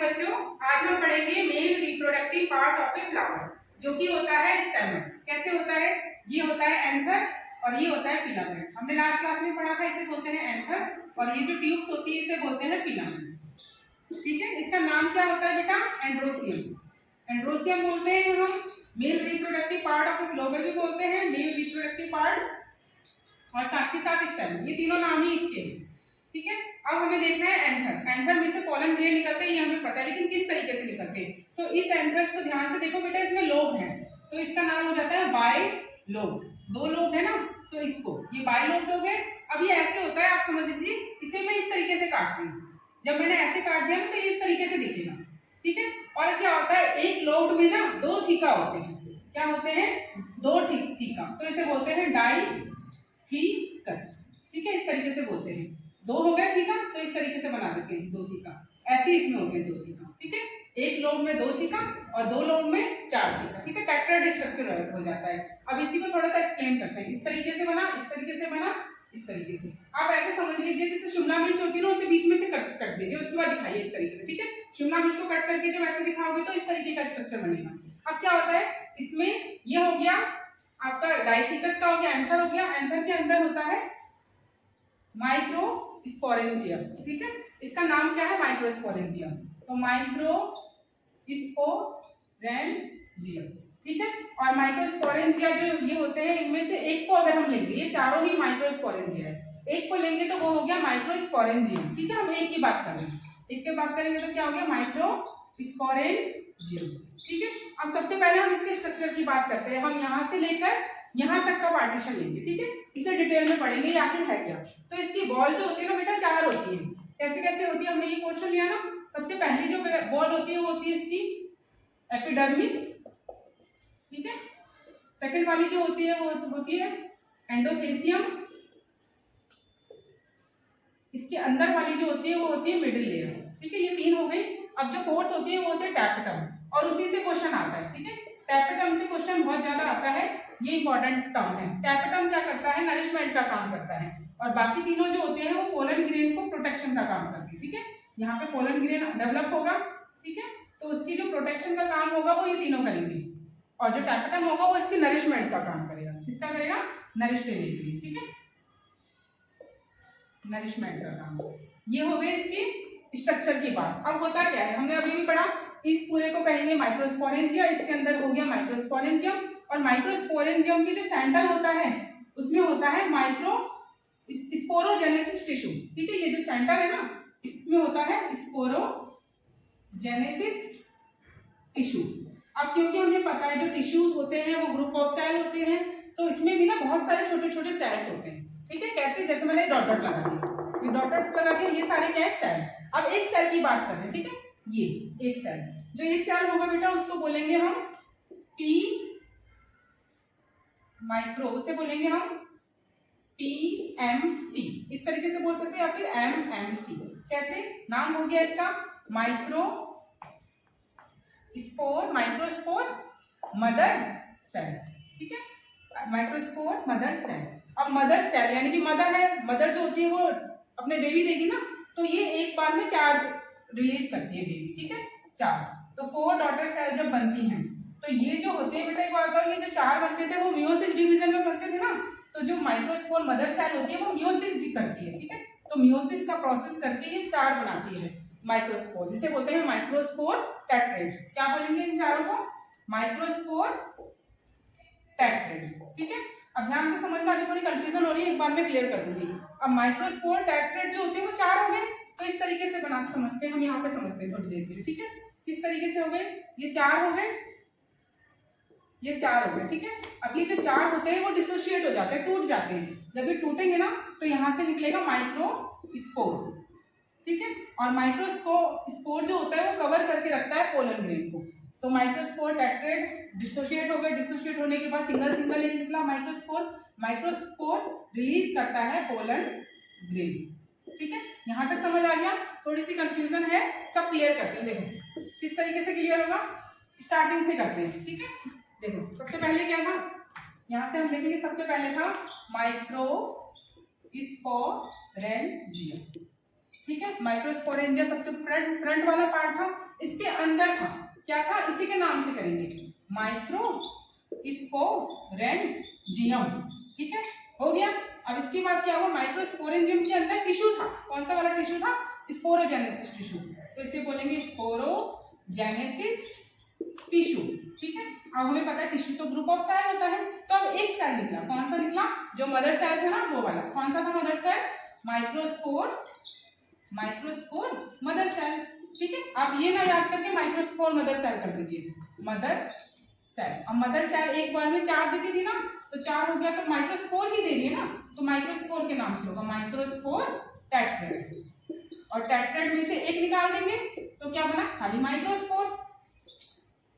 बच्चों, आज हम पढ़ेंगे male reproductive part of a flower, जो कि होता है स्टेम। कैसे होता है? ये होता है एंथर और ये होता है फिलामेंट। हमने लास्ट क्लास में पढ़ा था, इसे बोलते हैं एंथर और ये जो ट्यूब्स होती है इसे बोलते हैं फिलामेंट। ठीक है, इसका नाम क्या होता है बेटा? एंड्रोसियम। एंड्रोसियम बोलते हैं हम। Male reproductive part of a flower भी बोलते हैं, मेल रिप्रोडक्टिव पार्ट और साथ के साथ स्टेम, ये तीनों नाम ही इसके हैं। ठीक है, अब हमें देखना है एंथर। एंथर में से पोलन ग्रेन निकलते हैं, ये हमें पता है, लेकिन किस तरीके से निकलते हैं? तो इस एंथर्स को ध्यान से देखो बेटा, इसमें लोब है तो इसका नाम हो जाता है बाई लोब। दो लोब है ना, तो इसको ये बाई लोब हो गए। अब ये ऐसे होता है, आप समझ लीजिए, इसे मैं इस तरीके से काट रही हूँ। जब मैंने ऐसे काट दिया तो ये इस तरीके से दिखेगा। ठीक है, और क्या होता है, एक लोब में ना दो थीका होते हैं। क्या होते हैं? दो थीका, तो इसे बोलते हैं डाईथीकस। ठीक है, इस तरीके से बोलते हैं। दो हो गए थीका तो इस तरीके से बना देते हैं, दो थीका। ऐसे इसमें हो गए दो थीका। ठीक है, एक लोब में दो थीका और दो लोब में चार थीका। ठीक है, टेट्राहेड्रल स्ट्रक्चर हो जाता है। अब इसी को थोड़ा सा एक्सप्लेन करते हैं। इस तरीके से बना, इस तरीके से बना, इस तरीके से। आप ऐसे समझ लीजिए जैसे शिमला मिर्च होती है ना, उसे बीच में से कट दीजिए, उसके बाद दिखाइए इस तरीके से। ठीक है, शिमला मिर्च को कट करके जब ऐसे दिखाओगे तो इस तरीके का स्ट्रक्चर बनेगा। अब क्या होता है, इसमें ये हो गया आपका डाईथीकस का, हो गया एंथर, हो गया एंथर के अंदर होता है माइक्रोस्पोरेंजियम। ठीक है, इसका नाम क्या है? माइक्रोस्पोरेंजियम। तो माइक्रोस्पोरेंजियम। ठीक है, और माइक्रोस्पोरेंजिया जो ये होते हैं, इनमें से एक को अगर हम लेंगे, ये चारों ही माइक्रोस्पोरेंजिया है, एक को लेंगे तो वो हो गया माइक्रोस्पोरेंजियम। ठीक है, हम एक की बात कर रहे हैं, एक की बात करेंगे तो क्या हो गया? माइक्रोस्पोरेंजियम। ठीक है, अब सबसे पहले हम इसके स्ट्रक्चर की बात करते हैं। हम यहाँ से लेकर यहाँ तक का पार्टीशन लेंगे। ठीक है, इसे डिटेल में पढ़ेंगे ये आखिर है क्या। तो इसकी बॉल जो होती है ना बेटा, चार होती है। कैसे कैसे होती है, हमने ये क्वेश्चन लिया ना। सबसे पहली जो बॉल होती है वो होती है इसकी एपिडर्मिस। ठीक है, सेकंड वाली जो होती है वो होती है एंडोथेसियम। इसके अंदर वाली जो होती है वो होती है मिडिल लेयर। ठीक है, ये तीन हो गई। अब जो फोर्थ होती है वो होती है टैपेटम, और उसी से क्वेश्चन आता है। ठीक है, टैपेटम से क्वेश्चन बहुत ज्यादा आता है, ये इंपॉर्टेंट टर्म है। टैपेटम क्या करता है? नरिशमेंट का काम करता है, और बाकी तीनों जो होते हैं वो पोलन ग्रेन को प्रोटेक्शन का काम करते हैं। ठीक है, यहाँ पे पोलन ग्रेन डेवलप होगा। ठीक है, तो उसकी जो प्रोटेक्शन का काम होगा वो ये तीनों करेंगे, और जो टैपेटम होगा वो इसकी नरिशमेंट का काम करेगा। किसका करेगा? नरिश देने के लिए। ठीक है, नरिशमेंट का काम। ये हो गई इसकी स्ट्रक्चर की बात। अब होता क्या है, हमने अभी भी पढ़ा, इस पूरे को कहेंगे माइक्रोस्पोरेंजिया। इसके अंदर हो गया माइक्रोस्पोरेंजियम, और माइक्रोस्पोरेंजियम की जो सेंटर होता है उसमें होता है माइक्रो स्पोरोजेनेसिस टिश्यू। ठीक है, ये जो सेंटर है ना, इसमें होता है स्पोरोजेनेसिस टिश्यू। अब क्योंकि हमें पता है जो टिश्यूज होते हैं वो ग्रुप ऑफ सेल होते हैं, तो इसमें भी ना बहुत सारे छोटे छोटे सेल्स होते हैं। ठीक है, कैसे? जैसे मैंने डॉट डॉट लगा दिया, ये डॉट डॉट लगा दिया, ये सारे क्या है? सेल। अब एक सेल की बात कर रहे हैं। ठीक है, ये एक सेल, जो एक सेल होगा बेटा उसको बोलेंगे हम पी माइक्रो, उसे बोलेंगे हम PMC। इस तरीके से बोल सकते हैं, या फिर MMC। कैसे? नाम हो गया इसका माइक्रोस्पोर मदर सेल। ठीक है, माइक्रोस्पोर मदर सेल। अब मदर सेल यानी कि मदर है, मदर जो होती है वो अपने बेबी देगी ना, तो ये एक बार में 4 रिलीज करती है बेबी। ठीक है, 4। तो 4 डॉटर सेल जब बनती हैं तो ये जो होते हैं बेटा, एक बात बताओ, ये जो 4 बनते थे वो मियोसिस डिवीजन में बनते थे ना, तो जो माइक्रोस्पोर मदर सेल होती है वो मियोसिस करती है। ठीक है, तो मियोसिस का प्रोसेस करके ये 4 बनाती है माइक्रोस्पोर, जिसे बोलते हैं माइक्रोस्पोर टेट्रेड। क्या बोलेंगे इन चारों को? Microspore tetrad. ठीक है, अब ध्यान से समझना, अभी थोड़ी कंफ्यूजन हो रही है, एक बार में क्लियर कर दूंगी। अब माइक्रोस्पोर टेट्रेड जो होते हैं वो 4 हो गए, तो इस तरीके से बना समझते हैं हम, यहाँ पे समझते हैं थोड़ी देर के लिए। ठीक है, किस तरीके से हो गए? ये 4 हो गए, ये 4 हो गए। ठीक है, अब ये जो 4 होते हैं वो डिसोशिएट हो जाते हैं, टूट जाते हैं। जब ये टूटेंगे ना तो यहाँ से निकलेगा माइक्रोस्पोर। ठीक है, और माइक्रोस्पोर जो होता है वो कवर करके रखता है पोलन ग्रेन को। तो माइक्रोस्पोर टेट्रेड डिसोशिएट हो गए, डिसोशिएट होने के बाद सिंगल सिंगल एक निकला माइक्रोस्पोर रिलीज करता है पोलन ग्रेन। ठीक है, यहाँ तक समझ आ गया? थोड़ी सी कंफ्यूजन है, सब क्लियर करते हैं। देखो किस तरीके से क्लियर होगा, स्टार्टिंग से करते हैं। ठीक है, देखो सबसे पहले क्या था, यहाँ से हम देखेंगे, सबसे पहले था माइक्रोस्पोरेंजियम। ठीक है। माइक्रोस्पोरेंजिया सबसे फ्रंट वाला पार्ट था, इसके अंदर था क्या था, इसी के नाम से करेंगे, माइक्रोस्पोरेंजियम। ठीक है, हो गया। अब इसके बाद क्या हुआ, माइक्रोस्पोरेंजियम के अंदर टिश्यू था, कौन सा वाला टिश्यू था, स्पोरोजेनेसिस टिश्यू, तो इसे बोलेंगे स्पोरोजेनेसिस टिश्यू। ठीक है, अब हमें पता है टिश्यू तो ग्रुप ऑफ सेल होता है, तो अब एक सेल निकला, कौन सा निकला, जो मदर सेल था ना वो वाला, कौन सा था mother cell, microspore mother cell. ठीक है, आप ये ना याद करके माइक्रोस्पोर मदर सेल कर दीजिए, मदर सेल। अब मदर सेल एक बार में 4 देती थी ना, तो 4 हो गया, तो माइक्रोस्पोर ही दे रही है ना, तो माइक्रोस्पोर के नाम से होगा माइक्रोस्पोर टेट्राड, और टेट्राड में से एक निकाल देंगे तो क्या बना, खाली माइक्रोस्पोर,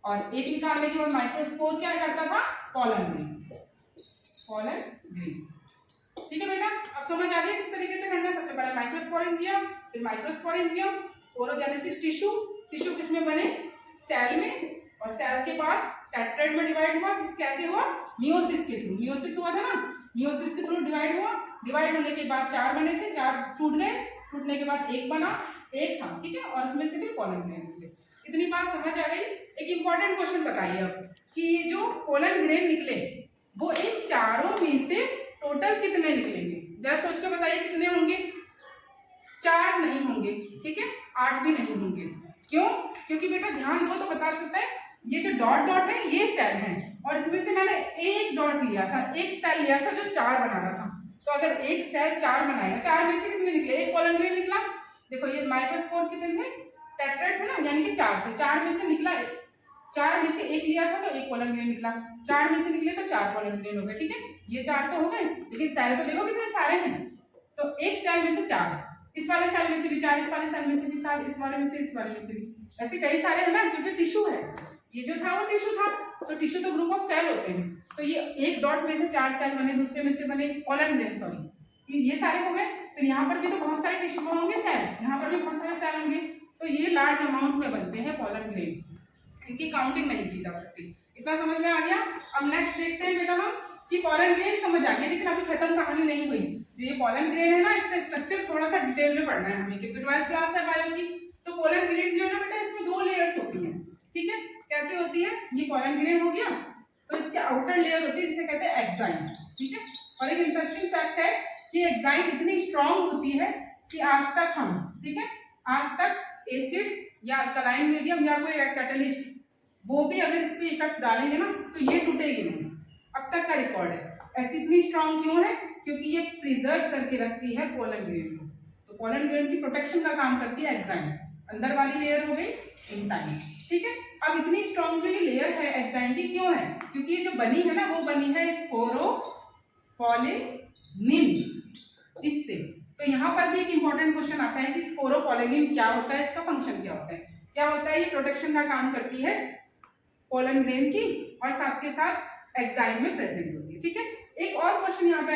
और एक निकालने के बाद माइक्रोस्पोर क्या करता था, पॉलन ग्रेन। ठीक है बेटा, अब समझ आ गया किस तरीके से करना है। सबसे पहले माइक्रोस्पोरेंजियम, फिर माइक्रोस्पोरेंजियम, स्पोरोजेनेसिस टिश्यू, टिश्यू किसमें बने, सेल में, और सेल के बाद टेट्राड में डिवाइड हुआ, किस कैसे हुआ, मियोसिस के थ्रू, मियोसिस हुआ था ना, मियोसिस के थ्रू डिवाइड हुआ, डिवाइड होने के बाद 4 बने थे, 4 टूट गए, टूटने के बाद एक बना, एक था। ठीक है, और उसमें से भी पोलन ग्रेन निकले। इतनी बात समझ आ गई। एक इंपॉर्टेंट क्वेश्चन बताइए अब कि ये जो पोलन ग्रेन निकले वो इन चारों में से टोटल कितने निकलेंगे, जरा सोच के बताइए कितने होंगे, 4 नहीं होंगे, ठीक है, 8 भी नहीं होंगे। क्यों, क्योंकि बेटा ध्यान दो तो बता सकता है, ये जो डॉट डॉट है ये सेल है, और इसमें से मैंने एक डॉट लिया था, एक सेल लिया था जो 4 बना रहा था, तो अगर एक सेल 4 बनाएगा, 4 में से कितने निकले, एक पोलन ग्रेन निकला। देखो ये माइक्रोस्पोर कितने थे, टेट्राड है ना, यानी कि 4 थे, 4 में से निकला, 4 में से एक लिया था तो एक पोलन ग्रेन निकला, 4 में से निकले तो 4 पोलन ग्रेन हो गए। ठीक है, ये 4 तो हो गए, लेकिन सेल तो देखो कितने सारे हैं, तो एक सेल में से 4, इस वाले सेल में से भी 4, इस वाले सेल में से भी 4, इस वाले में से, इस वाले में से भी, ऐसे कई सारे है ना, क्योंकि टिश्यू है, ये जो था वो टिश्यू था, तो टिश्यू तो ग्रुप ऑफ सेल होते हैं, तो ये एक डॉट में से 4 सेल बने, दूसरे में से बने पोलन ग्रेन, सॉरी ये सारे हो गए। फिर यहाँ पर भी तो बहुत सारे टिश्यू होंगे, सेल्स, यहाँ पर भी बहुत सारे सेल होंगे, तो ये लार्ज अमाउंट में बनते हैं पोलन ग्रेन, इनकी काउंटिंग नहीं की जा सकती। इतना समझ में आ गया। अब नेक्स्ट देखते हैं बेटा हम कि पोलन ग्रेन समझ आ गया, लेकिन अभी खत्म कहानी नहीं हुई। जो ये पोलन ग्रेन है ना, इसका स्ट्रक्चर थोड़ा सा डिटेल में पढ़ना है हमें, क्योंकि 12th क्लास है बायो की। तो पोलन ग्रेन जो है ना बेटा, इसमें 2 लेयर्स होती हैं। ठीक है, कैसे होती है, ये पोलन ग्रेन हो गया, तो इसके आउटर लेयर होती है जिसे कहते हैं एक्साइन। ठीक है, और एक इंटरेस्टिंग फैक्ट है कि एक्साइन इतनी स्ट्रांग होती है कि आज तक हम, ठीक है, आज तक एसिड या अल्कलाइन मीडियम या कोई कैटलिस्ट, वो भी अगर इस पे इफेक्ट डालेंगे ना तो ये टूटेगी नहीं, अब तक का रिकॉर्ड है। ऐसी इतनी स्ट्रांग क्यों है, क्योंकि ये प्रिजर्व करके रखती है पोलन ग्रेन को, तो पोलन ग्रेन की प्रोटेक्शन का काम करती है एक्साइन। अंदर वाली लेयर हो गई इंटाइन। ठीक है, अब इतनी स्ट्रांग जो ये लेयर है एक्साइन की क्यों है, क्योंकि ये जो बनी है ना वो बनी है स्पोरोपोलिनिन, इससे। तो यहाँ पर भी एक इंपॉर्टेंट क्वेश्चन आता है कि स्पोरोपोलिनिन क्या होता है, इसका फंक्शन क्या होता है। क्या होता है, ये प्रोटेक्शन का काम करती है पोलन ग्रेन की, और साथ के साथ एक्साइन में प्रेजेंट होती है। ठीक है, एक और क्वेश्चन यहाँ पे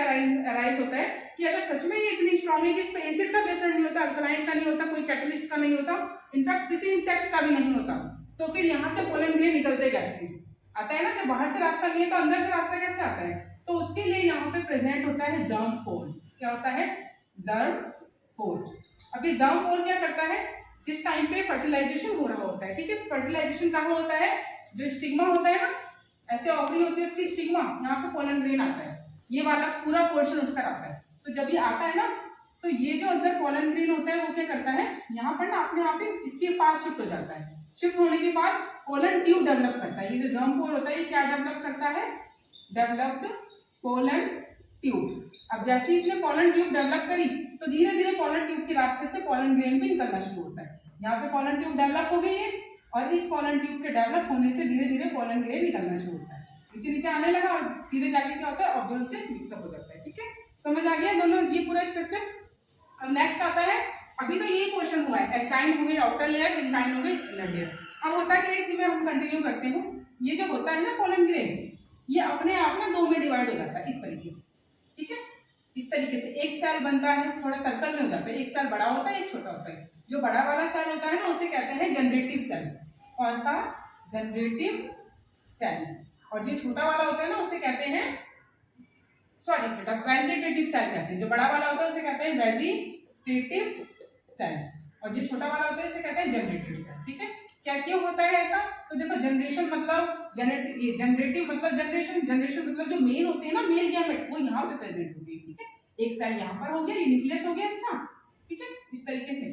अराइज होता है कि अगर सच में ये इतनी स्ट्रांग है कि इसमें एसिड का बेस नहीं होता, अल्कलाइन का नहीं होता, कोई कैटलिस्ट का नहीं होता, इनफैक्ट किसी इंसेक्ट का भी नहीं होता, तो फिर यहाँ से पोलन ग्रेन निकलते कैसे आता है ना, जब बाहर से रास्ता नहीं है तो अंदर से रास्ता कैसे आता है, तो उसके लिए यहाँ पे प्रेजेंट होता है जर्म पोर। क्या होता है, जर्म पोर। अभी जर्म पोर क्या करता है, जिस टाइम पे फर्टिलाइजेशन हो रहा होता है, ठीक है, फर्टिलाइजेशन कहाँ होता है, जो स्टिग्मा होता है ना, ऐसे ओवरी होती है उसकी स्टिग्मा, यहाँ पे पोलन ग्रेन आता है, ये वाला पूरा पोर्शन उठकर आता है। तो जब ये आता है ना, तो ये जो अंदर पोलन ग्रेन होता है वो क्या करता है, यहाँ पर ना अपने आप ही इसके पास शिफ्ट हो जाता है। शिफ्ट होने के बाद पोलन ट्यूब डेवलप करता है। ये जो जर्म पोर होता है ये क्या डेवलप करता है, डेवलप्ड पोलन ट्यूब। अब जैसे इसने पोलन ट्यूब डेवलप करी तो धीरे धीरे पोलन ट्यूब के रास्ते से पोलन ग्रेन भी निकलना शुरू होता है। यहाँ पे पोलन ट्यूब डेवलप हो गई है, और इस पोलन ट्यूब के डेवलप होने से धीरे धीरे पोलन ग्रेन निकलना शुरू होता है, नीचे नीचे आने लगा, और सीधे जाके क्या होता है, ऑब्यूल से मिक्सअप हो जाता है। ठीक है, समझ आ गया दोनों ये पूरा स्ट्रक्चर। अब नेक्स्ट आता है, अभी तो ये क्वेश्चन हुआ है, एक्साइन हो गई आउटर लेयर, इंटाइन हो गई इनर लेयर। अब होता है कि इसी में हम कंटिन्यू करते हैं। ये जो होता है ना पोलन ग्रेन, ये अपने आप ना 2 में डिवाइड हो जाता है इस तरीके से। ठीक है, इस तरीके से एक सेल बनता है, थोड़ा सर्कल में हो जाता है, एक सेल बड़ा होता है एक छोटा होता है। जो बड़ा वाला सेल होता है ना उसे कहते हैं जनरेटिव सेल। कौन सा, जनरेटिव सेल। और जो छोटा वाला होता है ना उसे कहते हैं, सॉरी बेटा, वेजिटेटिव सेल कहते हैं। जो बड़ा वाला होता है उसे कहते हैं वेजिटेटिव सेल, और जो छोटा वाला होता है इसे कहते हैं जनरेटिव सेल। ठीक है, क्या क्यों होता है ऐसा? तो देखो जनरेशन मतलब जनरेटिव मतलब जनरेशन मतलब जो मेल होते हैं ना, मेल गैमेट, वो यहाँ पे प्रेजेंट होते हैं। ठीक है, एक सेल यहाँ पर हो गया, ये न्यूक्लियस हो गया इसका। ठीक है, इस तरीके से,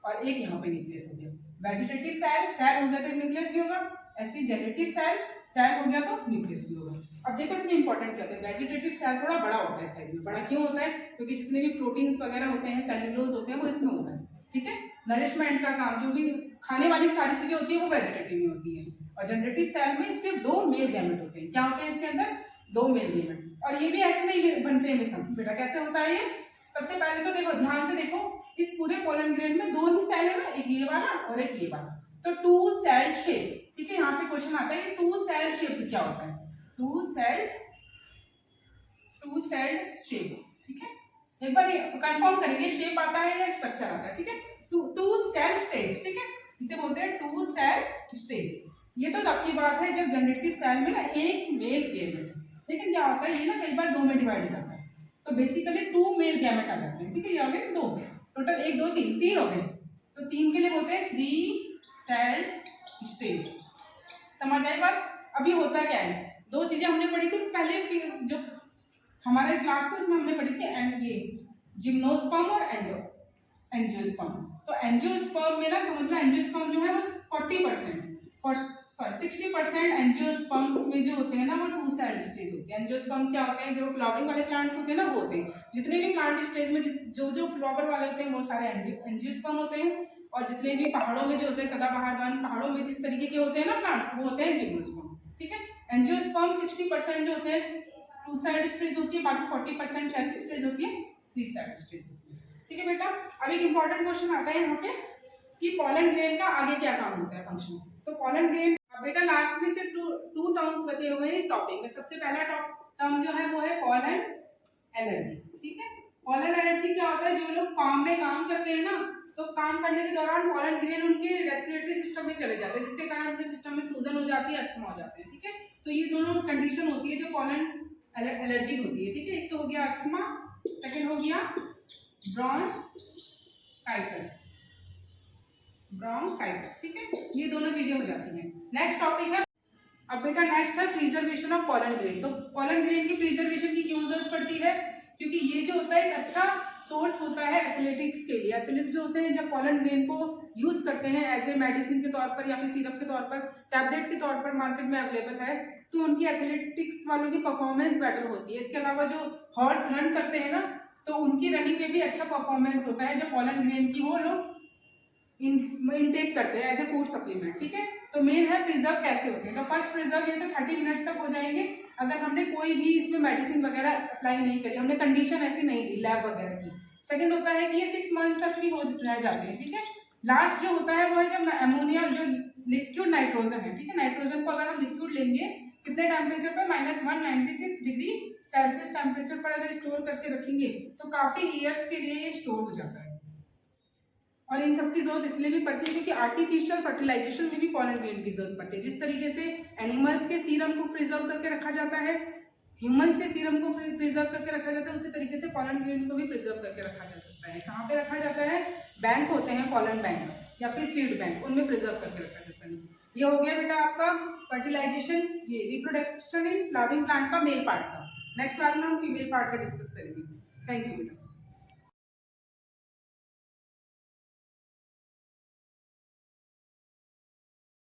और एक यहाँ पे न्यूक्लियस हो गया। वेजिटेटिव सेल हो गया तो न्यूक्लियस भी होगा, ऐसे जनरेटिव सेल हो गया तो न्यूक्लियस भी होगा। अब देखो इसमें इंपॉर्टेंट क्या होता है, वेजिटेटिव सेल थोड़ा बड़ा होता है साइज में। बड़ा क्यों होता है? क्योंकि जितने भी प्रोटीन्स वगैरह होते हैं, सेल्यूलोज होते हैं, वो इसमें होता है। ठीक है, नरिशमेंट का काम, जो भी खाने वाली सारी चीजें होती है वो वेजिटेटिव में होती है। और जनरेटिव सेल में सिर्फ 2 मेल गैमेट होते हैं। क्या होते हैं इसके अंदर? 2 मेल गैमेट। और ये भी ऐसे नहीं बनते हैं मिश्रण बेटा। कैसे होता है ये? सबसे पहले तो देखो, ध्यान से देखो, इस पूरे पोलन ग्रेन में 2 ही सेल है ना, एक ये वाला और एक ये वाला, तो 2 सेल शेप। ठीक है, यहाँ पे क्वेश्चन आता है 2 सेल शेप क्या होता है? 2 सेल शेप। ठीक है, एक बार कंफर्म करेंगे शेप आता है या स्ट्रक्चर आता है। ठीक है, 2 सेल स्टेज। ठीक है, इसे बोलते हैं 2 सेल स्टेज। ये तो तब की बात है जब जनरेटिव सेल में ना एक मेल गैमेट, लेकिन क्या होता है ये ना कई बार 2 में डिवाइड हो जाता है, तो बेसिकली 2 मेल गैमेट आ जाते हैं। ठीक है, ये हो गए 2, टोटल 1 2 3 हो गए, तो 3 के लिए बोलते हैं 3 सेल स्टेज। समझ आई बात? अभी होता क्या है, 2 चीजें हमने पढ़ी थी पहले कि जो हमारे क्लास में उसमें हमने पढ़ी थी ये जिम्नोस्पर्म और एंजियोस्पर्म। तो एंजियोस्पर्म में ना समझ लो, एंजियोस्पर्म जो है वो 60% एंजियोस्पर्म में जो होते हैं ना वो 2 सेल स्टेज होते हैं। एंजियोस्पर्म क्या होते हैं? जो फ्लावरिंग वाले प्लांट्स होते हैं ना वो होते हैं। जितने भी प्लांट स्टेज में जो फ्लावर वाले होते हैं वो सारे एंजियोस्पर्म होते हैं, और जितने भी पहाड़ों में जो होते हैं सदाबहार वन, पहाड़ों में जिस तरीके के होते हैं ना प्लांट्स, वो होते हैं जिम्नोस्पर्म। ठीक है, एंजियोस्पर्म 60% जो होते हैं 2 सेल स्टेज होती है, बाकी 40% कैसी स्टेज होती है? 3 सेल स्टेज होती है। ठीक है बेटा, अब एक इंपॉर्टेंट क्वेश्चन आता है यहाँ पे कि पोलन ग्रेन का आगे क्या काम होता है, फंक्शन। तो पोलन ग्रेन बेटा लास्ट में से 2 टर्म्स बचे हुए हैं इस टॉपिक में। सबसे पहला टर्म जो है वो है पोलन एलर्जी। ठीक है, पोलन एलर्जी क्या होता है? जो लोग फार्म में काम करते हैं ना, तो काम करने के दौरान पोलन ग्रेन उनके रेस्पिरेटरी सिस्टम में चले जाते हैं, जिसके कारण उनके सिस्टम में सूजन हो जाती है, अस्थमा हो जाते हैं। ठीक है, तो ये दोनों कंडीशन होती है जो पोलन एलर्जी होती है। ठीक है, एक तो हो गया अस्थमा, सेकंड हो गया ब्रोंकाइटिस। ठीक है, ये दोनों चीजें हो जाती हैं। नेक्स्ट टॉपिक है, अब बेटा नेक्स्ट है प्रिजर्वेशन ऑफ पोलन ग्रेन। तो पोलन ग्रेन की प्रिजर्वेशन की क्यों जरूरत पड़ती है? क्योंकि ये जो होता है एक अच्छा सोर्स होता है एथलेटिक्स के लिए। एथलीट जो होते हैं जब पोलन ग्रेन को यूज करते हैं एज ए मेडिसिन के तौर पर या फिर सिरप के तौर पर, टैबलेट के तौर पर मार्केट में अवेलेबल है, तो उनकी एथलेटिक्स वालों की परफॉर्मेंस बेटर होती है। इसके अलावा जो हॉर्स रन करते हैं ना, तो उनकी रनिंग में भी अच्छा परफॉर्मेंस होता है जब पोलन ग्रेन की वो लोग इनटेक करते हैं एज ए फूड सप्लीमेंट। ठीक है, तो मेन है प्रिजर्व कैसे होते हैं। तो फर्स्ट प्रिजर्व ये तो 30 मिनट्स तक हो जाएंगे अगर हमने कोई भी इसमें मेडिसिन वगैरह अप्लाई नहीं करी, हमने कंडीशन ऐसी नहीं दी लैब वगैरह की। सेकंड होता है कि ये 6 मंथ्स तक भी हो रह जाते हैं। ठीक है, लास्ट जो होता है वो है जब अमोनिया जो लिक्विड नाइट्रोजन है, ठीक है, नाइट्रोजन को अगर हम लिक्विड लेंगे कितने टेम्परेचर पे? -196 डिग्री सेल्सियस टेम्परेचर पर अगर स्टोर करके रखेंगे तो काफी ईयर्स के लिए ये स्टोर हो जाता है। और इन सब की जरूरत इसलिए भी पड़ती है क्योंकि आर्टिफिशियल फर्टिलाइजेशन में भी पोलन ग्रेन की जरूरत पड़ती है। जिस तरीके से एनिमल्स के सीरम को प्रिजर्व करके रखा जाता है, ह्यूमंस के सीरम को प्रिजर्व करके रखा जाता है, उसी तरीके से पोलन ग्रेन को भी प्रिजर्व करके रखा जा सकता है। कहाँ पे रखा जाता है? बैंक होते हैं पोलन बैंक या फिर सीड बैंक, उनमें प्रिजर्व करके रखा जाता है। ये हो गया बेटा आपका फर्टिलाइजेशन, ये रिप्रोडक्शन इन फ्लावरिंग प्लांट का मेल पार्ट का। नेक्स्ट क्लास में हम फीमेल पार्ट का डिस्कस करेंगे। थैंक यू बेटा।